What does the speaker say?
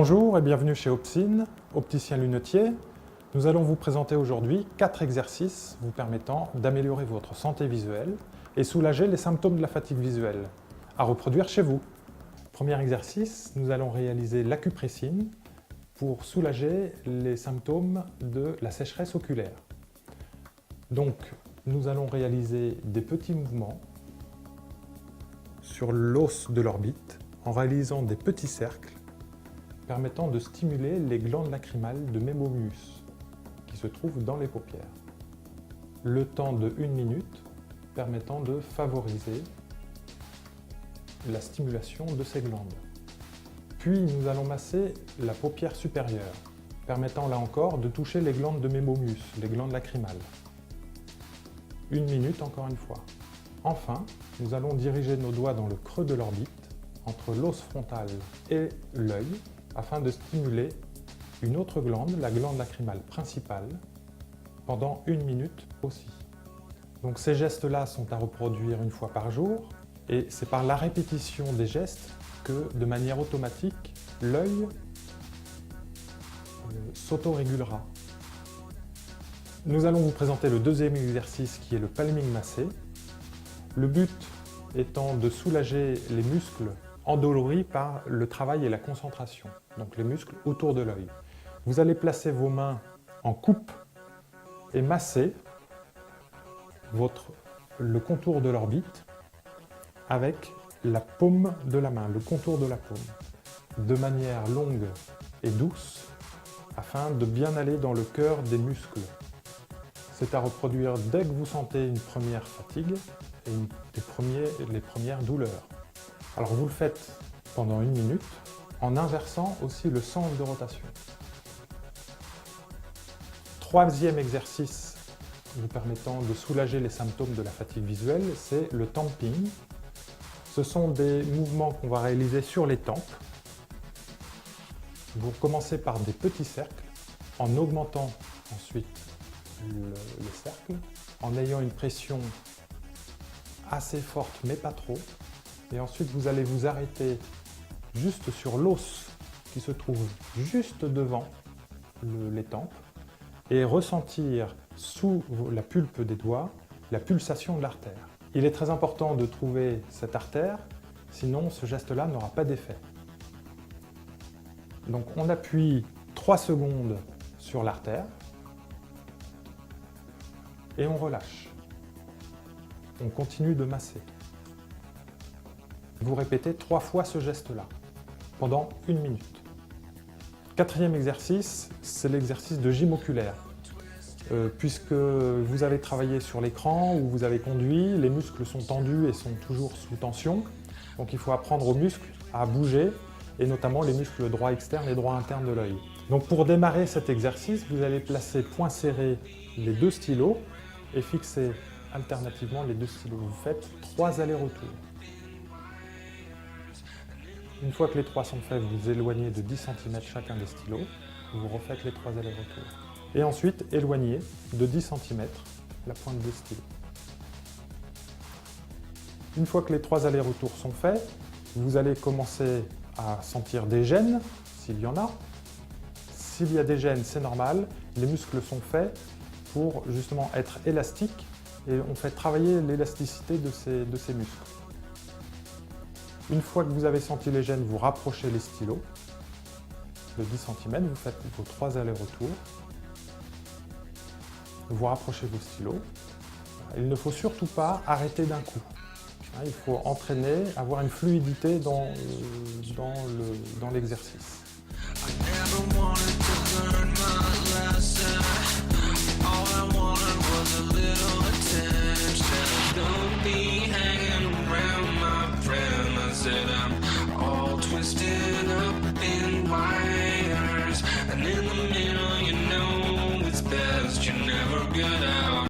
Bonjour et bienvenue chez Opsine, opticien lunetier. Nous allons vous présenter aujourd'hui 4 exercices vous permettant d'améliorer votre santé visuelle et soulager les symptômes de la fatigue visuelle, à reproduire chez vous. Premier exercice, nous allons réaliser l'acupressine pour soulager les symptômes de la sécheresse oculaire. Donc, nous allons réaliser des petits mouvements sur l'os de l'orbite en réalisant des petits cercles permettant de stimuler les glandes lacrymales de mémomus qui se trouvent dans les paupières. Le temps de 1 minute permettant de favoriser la stimulation de ces glandes. Puis nous allons masser la paupière supérieure, permettant là encore de toucher les glandes de mémomus, les glandes lacrymales. 1 minute encore une fois. Enfin, nous allons diriger nos doigts dans le creux de l'orbite, entre l'os frontal et l'œil, afin de stimuler une autre glande, la glande lacrymale principale, pendant 1 minute aussi. Donc ces gestes-là sont à reproduire 1 fois par jour, et c'est par la répétition des gestes que, de manière automatique, l'œil s'autorégulera. Nous allons vous présenter le deuxième exercice qui est le palming massé. Le but étant de soulager les muscles endoloris par le travail et la concentration, donc les muscles autour de l'œil. Vous allez placer vos mains en coupe et masser le contour de l'orbite avec la paume de la main, le contour de la paume, de manière longue et douce, afin de bien aller dans le cœur des muscles. C'est à reproduire dès que vous sentez une première fatigue et les premières douleurs. Alors vous le faites pendant 1 minute, en inversant aussi le sens de rotation. Troisième exercice vous permettant de soulager les symptômes de la fatigue visuelle, c'est le tamping. Ce sont des mouvements qu'on va réaliser sur les tempes. Vous commencez par des petits cercles, en augmentant ensuite les cercles, en ayant une pression assez forte mais pas trop. Et ensuite, vous allez vous arrêter juste sur l'os qui se trouve juste devant les tempes et ressentir sous la pulpe des doigts la pulsation de l'artère. Il est très important de trouver cette artère, sinon ce geste-là n'aura pas d'effet. Donc on appuie 3 secondes sur l'artère et on relâche. On continue de masser. Vous répétez 3 fois ce geste-là, pendant 1 minute. Quatrième exercice, c'est l'exercice de gym oculaire. Puisque vous avez travaillé sur l'écran ou vous avez conduit, les muscles sont tendus et sont toujours sous tension. Donc il faut apprendre aux muscles à bouger, et notamment les muscles droit externe et droit interne de l'œil. Donc pour démarrer cet exercice, vous allez placer point serré les 2 stylos et fixer alternativement les 2 stylos. Vous faites 3 allers-retours. Une fois que les 3 sont faits, vous éloignez de 10 cm chacun des stylos. Vous refaites les 3 allers-retours. Et ensuite, éloignez de 10 cm la pointe des stylos. Une fois que les 3 allers-retours sont faits, vous allez commencer à sentir des gênes, s'il y en a. S'il y a des gênes, c'est normal. Les muscles sont faits pour justement être élastiques et on fait travailler l'élasticité de ces muscles. Une fois que vous avez senti les gênes, vous rapprochez les stylos de 10 cm, vous faites vos 3 allers-retours. Vous rapprochez vos stylos. Il ne faut surtout pas arrêter d'un coup. Il faut entraîner, avoir une fluidité dans l'exercice.